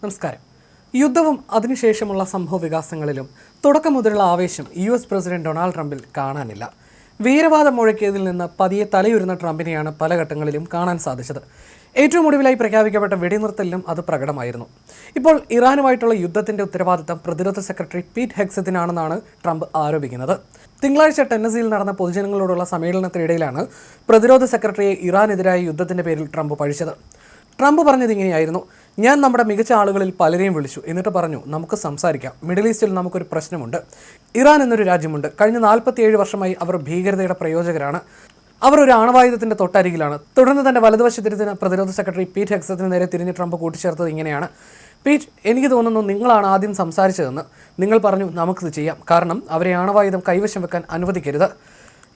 നമസ്കാരം. യുദ്ധവും അതിനുശേഷമുള്ള സംഭവവികാസങ്ങളിലും തുടക്കം മുതലുള്ള ആവേശം US പ്രസിഡന്റ് ഡൊണാൾഡ് ട്രംപിൽ കാണാനില്ല. വീരവാദം മുഴക്കിയതിൽ നിന്ന് പതിയെ തലയുരുന്ന ട്രംപിനെയാണ് പല ഘട്ടങ്ങളിലും കാണാൻ സാധിച്ചത്. ഏറ്റവും ഒടുവിലായി പ്രഖ്യാപിക്കപ്പെട്ട വെടിനിർത്തലിലും അത് പ്രകടമായിരുന്നു. ഇപ്പോൾ ഇറാനുമായിട്ടുള്ള യുദ്ധത്തിന്റെ ഉത്തരവാദിത്തം പ്രതിരോധ സെക്രട്ടറി പീറ്റ് ഹെഗ്സെത്തിനാണെന്നാണ് ട്രംപ് ആരോപിക്കുന്നത്. തിങ്കളാഴ്ച ടെന്നസിയിൽ നടന്ന പൊതുജനങ്ങളോടുള്ള സമ്മേളനത്തിനിടയിലാണ് പ്രതിരോധ സെക്രട്ടറിയെ ഇറാനെതിരായ യുദ്ധത്തിന്റെ പേരിൽ ട്രംപ് പഴിച്ചത്. ട്രംപ് പറഞ്ഞത് ഇങ്ങനെയായിരുന്നു: ഞാൻ നമ്മുടെ മികച്ച ആളുകളിൽ പലരെയും വിളിച്ചു, എന്നിട്ട് പറഞ്ഞു നമുക്ക് സംസാരിക്കാം. മിഡിൽ ഈസ്റ്റിൽ നമുക്കൊരു പ്രശ്നമുണ്ട്. ഇറാൻ എന്നൊരു രാജ്യമുണ്ട്. കഴിഞ്ഞ 47 വർഷമായി അവർ ഭീകരതയുടെ പ്രയോജകരാണ്. അവർ ഒരു ആണവായുധത്തിന്റെ തൊട്ടരികിലാണ്. തുടർന്ന് തന്റെ വലതുവശത്തിരുന്ന പ്രതിരോധ സെക്രട്ടറി പീറ്റ് ഹെഗ്സെത്തിന് നേരെ തിരിഞ്ഞ് ട്രംപ് കൂട്ടിച്ചേർത്തത് ഇങ്ങനെയാണ്: പീറ്റ്, എനിക്ക് തോന്നുന്നു നിങ്ങളാണ് ആദ്യം സംസാരിച്ചതെന്ന്. നിങ്ങൾ പറഞ്ഞു നമുക്കിത് ചെയ്യാം, കാരണം അവരെ ആണവായുധം കൈവശം വെക്കാൻ അനുവദിക്കരുത്.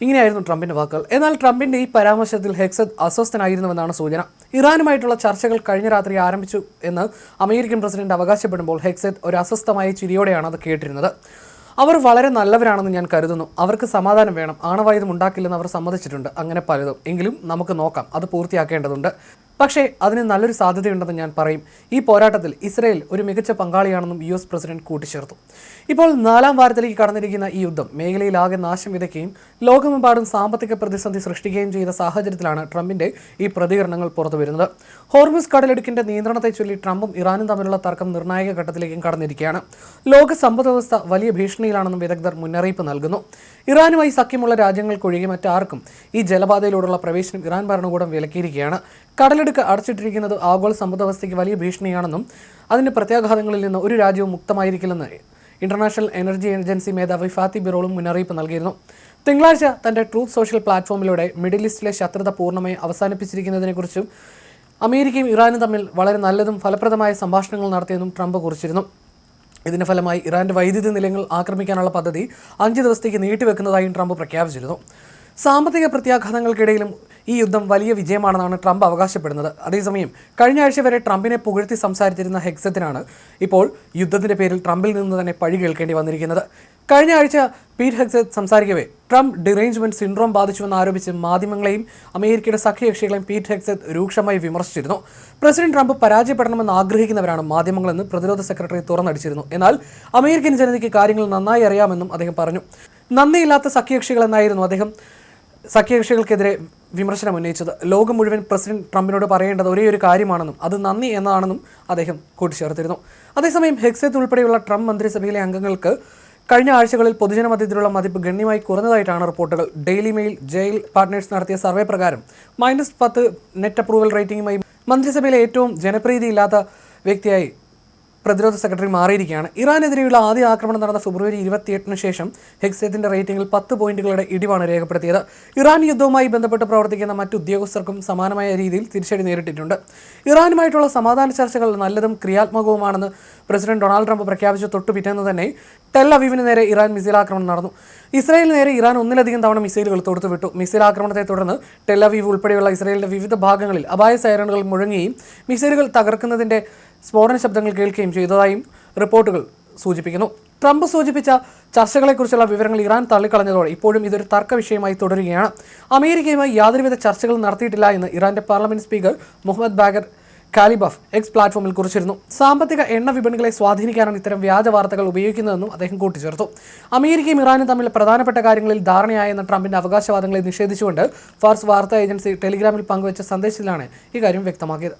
ഇങ്ങനെയായിരുന്നു ട്രംപിന്റെ വാക്കുകൾ. എന്നാൽ ട്രംപിന്റെ ഈ പരാമർശത്തിൽ ഹെഗ്സെത്ത് അസ്വസ്ഥനായിരുന്നുവെന്നാണ് സൂചന. ഇറാനുമായിട്ടുള്ള ചർച്ചകൾ കഴിഞ്ഞ രാത്രി ആരംഭിച്ചു എന്ന് അമേരിക്കൻ പ്രസിഡന്റ് അവകാശപ്പെടുമ്പോൾ ഹെഗ്സെത്ത് ഒരു അസ്വസ്ഥമായ ചിരിയോടെയാണ് അത് കേട്ടിരുന്നത്. അവർ വളരെ നല്ലവരാണെന്ന് ഞാൻ കരുതുന്നു. അവർക്ക് സമാധാനം വേണം. ആണവായുധം ഉണ്ടാക്കില്ലെന്ന് അവർ സമ്മതിച്ചിട്ടുണ്ട്. അങ്ങനെ പലതും. എങ്കിലും നമുക്ക് നോക്കാം, അത് പൂർത്തിയാക്കേണ്ടതുണ്ട്. പക്ഷേ അതിന് നല്ലൊരു സാധ്യതയുണ്ടെന്ന് ഞാൻ പറയും. ഈ പോരാട്ടത്തിൽ ഇസ്രയേൽ ഒരു മികച്ച പങ്കാളിയാണെന്നും US പ്രസിഡന്റ് കൂട്ടിച്ചേർത്തു. ഇപ്പോൾ 4ാം വാരത്തിലേക്ക് കടന്നിരിക്കുന്ന ഈ യുദ്ധം മേഖലയിലാകെ നാശം വിതയ്ക്കുകയും ലോകമെമ്പാടും സാമ്പത്തിക പ്രതിസന്ധി സൃഷ്ടിക്കുകയും ചെയ്ത സാഹചര്യത്തിലാണ് ട്രംപിന്റെ ഈ പ്രതികരണങ്ങൾ പുറത്തുവരുന്നത്. ഹോർമുസ് കടലിടുക്കിന്റെ നിയന്ത്രണത്തെ ചൊല്ലി ട്രംപും ഇറാനും തമ്മിലുള്ള തർക്കം നിർണായക ഘട്ടത്തിലേക്കും കടന്നിരിക്കുകയാണ്. ലോക സമ്പദ്വ്യവസ്ഥ വലിയ ഭീഷണിയിലാണെന്നും വിദഗ്ധർ മുന്നറിയിപ്പ് നൽകുന്നു. ഇറാനുമായി സഖ്യമുള്ള രാജ്യങ്ങൾക്കൊഴികെ മറ്റാർക്കും ഈ ജലപാതയിലൂടെയുള്ള പ്രവേശനം ഇറാൻ ഭരണകൂടം വിലക്കിയിരിക്കുകയാണ്. കടലിടുക്ക് അടച്ചിട്ടിരിക്കുന്നത് ആഗോള സമ്പദ്വ്യവസ്ഥയ്ക്ക് വലിയ ഭീഷണിയാണെന്നും അതിന്റെ പ്രത്യാഘാതങ്ങളിൽ നിന്ന് ഒരു രാജ്യവും മുക്തമായിരിക്കില്ലെന്ന് ഇന്റർനാഷണൽ എനർജി ഏജൻസി മേധാവി ഫാത്തി ബിറോളും മുന്നറിയിപ്പ് നൽകിയിരുന്നു. തിങ്കളാഴ്ച തന്റെ ട്രൂത്ത് സോഷ്യൽ പ്ലാറ്റ്ഫോമിലൂടെ മിഡിൽ ഈസ്റ്റിലെ ശത്രുത പൂർണ്ണമായി അവസാനിപ്പിച്ചിരിക്കുന്നതിനെക്കുറിച്ചും അമേരിക്കയും ഇറാനും തമ്മിൽ വളരെ നല്ലതും ഫലപ്രദമായ സംഭാഷണങ്ങൾ നടത്തിയെന്നും ട്രംപ് കുറിച്ചിരുന്നു. ഇതിന്റെ ഫലമായി ഇറാന്റെ വൈദ്യുതി നിലയങ്ങൾ ആക്രമിക്കാനുള്ള പദ്ധതി 5 ദിവസത്തേക്ക് നീട്ടിവെക്കുന്നതായും ട്രംപ് പ്രഖ്യാപിച്ചിരുന്നു. സാമ്പത്തിക പ്രത്യാഘാതങ്ങൾക്കിടയിലും ഈ യുദ്ധം വലിയ വിജയമാണെന്നാണ് ട്രംപ് അവകാശപ്പെടുന്നത്. അതേസമയം കഴിഞ്ഞ ആഴ്ച വരെ ട്രംപിനെ പുകഴ്ത്തി സംസാരിച്ചിരുന്ന ഹെഗ്സെത്തിനാണ് ഇപ്പോൾ യുദ്ധത്തിന്റെ പേരിൽ ട്രംപിൽ നിന്ന് തന്നെ പഴി കേൾക്കേണ്ടി വന്നിരിക്കുന്നത്. കഴിഞ്ഞ ആഴ്ച പീറ്റ് ഹെഗ്സെത്ത് സംസാരിക്കവേ ട്രംപ് ഡിറേഞ്ച്മെന്റ് സിൻഡ്രോം ബാധിച്ചുവെന്ന് ആരോപിച്ച് മാധ്യമങ്ങളെയും അമേരിക്കയുടെ സഖ്യകക്ഷികളെയും പീറ്റ് ഹെഗ്സെത്ത് രൂക്ഷമായി വിമർശിച്ചിരുന്നു. പ്രസിഡന്റ് ട്രംപ് പരാജയപ്പെടണമെന്ന് ആഗ്രഹിക്കുന്നവരാണ് മാധ്യമങ്ങളെന്ന് പ്രതിരോധ സെക്രട്ടറി തുറന്നടിച്ചിരുന്നു. എന്നാൽ അമേരിക്കൻ ജനതയ്ക്ക് കാര്യങ്ങൾ നന്നായി അറിയാമെന്നും അദ്ദേഹം പറഞ്ഞു. നന്ദിയില്ലാത്ത സഖ്യകക്ഷികളെന്നായിരുന്നു അദ്ദേഹം സഖ്യകക്ഷികൾക്കെതിരെ വിമർശനം ഉന്നയിച്ചത്. ലോകം മുഴുവൻ പ്രസിഡന്റ് ട്രംപിനോട് പറയേണ്ടത് ഒരേ ഒരു കാര്യമാണെന്നും അത് നന്ദി എന്നതാണെന്നും അദ്ദേഹം കൂട്ടിച്ചേർത്തിരുന്നു. അതേസമയം ഹെഗ്സെത്ത് ഉൾപ്പെടെയുള്ള ട്രംപ് മന്ത്രിസഭയിലെ അംഗങ്ങൾക്ക് കഴിഞ്ഞ ആഴ്ചകളിൽ പൊതുജന മധ്യത്തിലുള്ള മതിപ്പ് ഗണ്യമായി കുറഞ്ഞതായിട്ടാണ് റിപ്പോർട്ടുകൾ. ഡെയിലി മെയിൽ ജയിൽ പാർട്ട്നേഴ്സ് നടത്തിയ സർവേ പ്രകാരം -10 നെറ്റ് അപ്രൂവൽ റേറ്റിംഗുമായി മന്ത്രിസഭയിലെ ഏറ്റവും ജനപ്രീതിയില്ലാത്ത വ്യക്തിയായി പ്രതിരോധ സെക്രട്ടറി മാറിയിരിക്കുകയാണ്. ഇറാനെതിരെയുള്ള ആദ്യ ആക്രമണം നടന്ന ഫെബ്രുവരി 28 ശേഷം ഹെഗ്സെത്തിന്റെ റേറ്റിംഗിൽ 10 പോയിന്റുകളുടെ ഇടിവാണ് രേഖപ്പെടുത്തിയത്. ഇറാൻ യുദ്ധവുമായി ബന്ധപ്പെട്ട് പ്രവർത്തിക്കുന്ന മറ്റു ഉദ്യോഗസ്ഥർക്കും സമാനമായ രീതിയിൽ തിരിച്ചടി നേരിട്ടിട്ടുണ്ട്. ഇറാനുമായിട്ടുള്ള സമാധാന ചർച്ചകൾ നല്ലതും ക്രിയാത്മകവുമാണെന്ന് പ്രസിഡന്റ് ഡൊണാൾഡ് ട്രംപ് പ്രഖ്യാപിച്ച തൊട്ടുപിറ്റേന്ന് തന്നെ ടെൽ അവീവിന് നേരെ ഇറാൻ മിസൈൽ ആക്രമണം നടന്നു. ഇസ്രായേലിന് നേരെ ഇറാൻ ഒന്നിലധികം തവണ മിസൈലുകൾ തൊടുത്തുവിട്ടു. മിസൈൽ ആക്രമണത്തെ തുടർന്ന് ടെൽ അവീവ് ഉൾപ്പെടെയുള്ള ഇസ്രായേലിന്റെ വിവിധ ഭാഗങ്ങളിൽ അപായ സൈറണുകൾ മുഴങ്ങുകയും മിസൈലുകൾ തകർക്കുന്നതിന്റെ സ്ഫോടന ശബ്ദങ്ങൾ കേൾക്കുകയും ചെയ്തതായും റിപ്പോർട്ടുകൾ സൂചിപ്പിക്കുന്നു. ട്രംപ് സൂചിപ്പിച്ച ചർച്ചകളെക്കുറിച്ചുള്ള വിവരങ്ങൾ ഇറാൻ തള്ളിക്കളഞ്ഞതോടെ ഇപ്പോഴും ഇതൊരു തർക്ക വിഷയമായി തുടരുകയാണ്. അമേരിക്കയുമായി യാതൊരുവിധ ചർച്ചകളും നടത്തിയിട്ടില്ല എന്ന് ഇറാന്റെ parliament speaker Mohammad Bagher Ghalibaf X പ്ലാറ്റ്ഫോമിൽ കുറിച്ചിരുന്നു. സാമ്പത്തിക എണ്ണ വിപണികളെ സ്വാധീനിക്കാനാണ് ഇത്തരം വ്യാജ വാർത്തകൾ ഉപയോഗിക്കുന്നതെന്നും അദ്ദേഹം കൂട്ടിച്ചേർത്തു. അമേരിക്കയും ഇറാനും തമ്മിൽ പ്രധാനപ്പെട്ട കാര്യങ്ങളിൽ ധാരണയായെന്ന ട്രംപിന്റെ അവകാശവാദങ്ങളെ നിഷേധിച്ചുകൊണ്ട് ഫാർസ് വാർത്താ ഏജൻസി ടെലിഗ്രാമിൽ പങ്കുവച്ച സന്ദേശത്തിലാണ് ഈ കാര്യം വ്യക്തമാക്കിയത്.